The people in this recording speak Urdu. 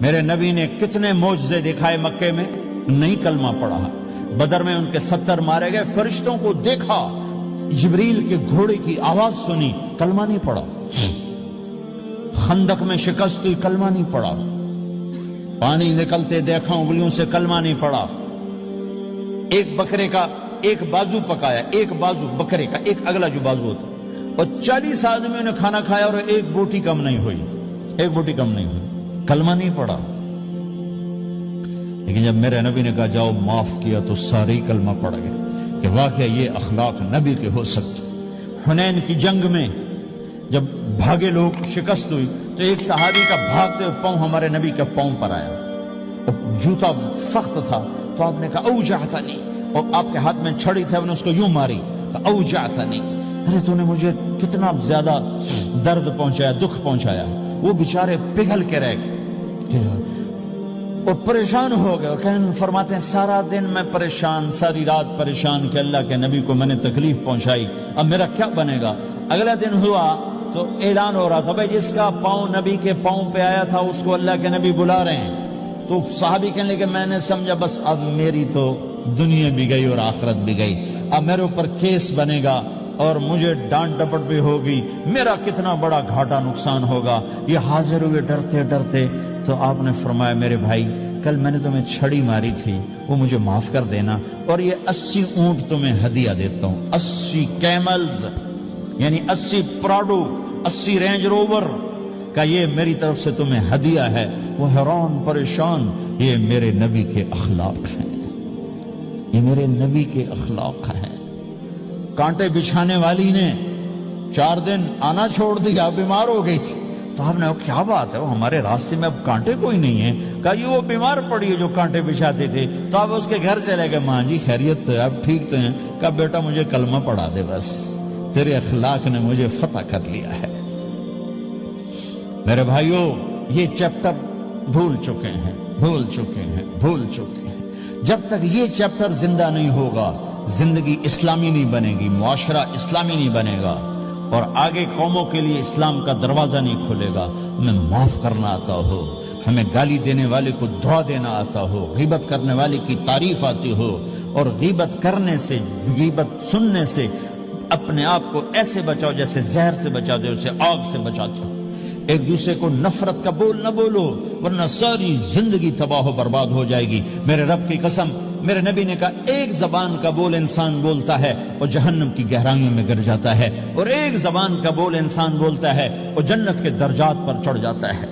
میرے نبی نے کتنے معجزے دکھائے مکے میں، نہیں کلمہ پڑھا۔ بدر میں ان کے 70 مارے گئے، فرشتوں کو دیکھا، جبریل کے گھوڑے کی آواز سنی، کلمہ نہیں پڑھا۔ خندق میں شکست ہوئی، کلمہ نہیں پڑھا۔ پانی نکلتے دیکھا، انگلیوں سے کلمہ نہیں پڑھا۔ ایک بکرے کا ایک بازو پکایا، ایک بازو بکرے کا، ایک اگلا جو بازو ہوتا، اور 40 آدمیوں نے کھانا کھایا اور ایک بوٹی کم نہیں ہوئی، ایک بوٹی کم نہیں ہوئی، کلمہ نہیں پڑھا۔ لیکن جب میرے نبی نے کہا جاؤ معاف کیا تو سارے ہی کلمہ پڑھ گئے کہ واقعہ یہ اخلاق نبی کے ہو سکتے۔ حنین کی جنگ میں جب بھاگے لوگ، شکست ہوئی، تو ایک صحابی کا بھاگتے ہوئے پاؤں ہمارے نبی کے پاؤں پر آیا، اور جوتا سخت تھا، تو آپ نے کہا اوجعتنی، اور آپ کے ہاتھ میں چھڑی تھی، آپ نے اس کو یوں ماری، کہا اوجعتنی، ارے تو نے مجھے کتنا زیادہ درد پہنچایا، دکھ پہنچایا۔ وہ بیچارے پگھل کے رہ گئے اور پریشان ہو گئے، اور فرماتے ہیں سارا دن میں پریشان، ساری رات پریشان کہ اللہ کے نبی کو میں نے تکلیف پہنچائی، اب میرا کیا بنے گا۔ اگلا دن ہوا تو اعلان ہو رہا تھا بھائی جس کا پاؤں نبی کے پاؤں پہ آیا تھا اس کو اللہ کے نبی بلا رہے ہیں۔ تو صحابی کہنے لگے میں نے سمجھا بس اب میری تو دنیا بھی گئی اور آخرت بھی گئی، اب میرے اوپر کیس بنے گا اور مجھے ڈانٹ ڈپٹ بھی ہوگی، میرا کتنا بڑا گھاٹا نقصان ہوگا۔ یہ حاضر ہوئے ڈرتے ڈرتے، تو آپ نے فرمایا میرے بھائی کل میں نے تمہیں چھڑی ماری تھی، وہ مجھے معاف کر دینا، اور یہ 80 اونٹ تمہیں ہدیہ دیتا ہوں، 80 کیملز یعنی 80 پراڈو، 80 رینج روور کا یہ میری طرف سے تمہیں ہدیہ ہے۔ وہ حیران پریشان، یہ میرے نبی کے اخلاق ہیں، یہ میرے نبی کے اخلاق ہیں۔ کانٹے بچھانے والی نے 4 دن آنا چھوڑ دیا، بیمار ہو گئی تھی، تو آپ نے کہا کیا بات ہے، وہ ہمارے راستے میں اب کانٹے کوئی نہیں ہیں؟ کہا یہ وہ بیمار پڑی ہے جو کانٹے بچھاتے تھے۔ تو آپ اس کے گھر چلے گئے، ماں جی خیریت تو ہے، آپ ٹھیک تو ہیں؟ کہا بیٹا مجھے کلمہ پڑھا دے، بس تیرے اخلاق نے مجھے فتح کر لیا ہے۔ میرے بھائیوں یہ چیپٹر بھول چکے ہیں، بھول چکے ہیں، بھول چکے ہیں۔ جب تک یہ چیپٹر زندہ نہیں ہوگا زندگی اسلامی نہیں بنے گی، معاشرہ اسلامی نہیں بنے گا، اور آگے قوموں کے لیے اسلام کا دروازہ نہیں کھلے گا۔ ہمیں معاف کرنا آتا ہو، ہمیں گالی دینے والے کو دعا دینا آتا ہو، غیبت کرنے والے کی تعریف آتی ہو، اور غیبت کرنے سے، غیبت سننے سے اپنے آپ کو ایسے بچاؤ جیسے زہر سے بچاتے ہو، اسے آگ سے بچاتے ہو۔ ایک دوسرے کو نفرت کا بول نہ بولو ورنہ ساری زندگی تباہ و برباد ہو جائے گی۔ میرے رب کی قسم، میرے نبی نے کہا ایک زبان کا بول انسان بولتا ہے اور جہنم کی گہرائیوں میں گر جاتا ہے، اور ایک زبان کا بول انسان بولتا ہے اور جنت کے درجات پر چڑھ جاتا ہے۔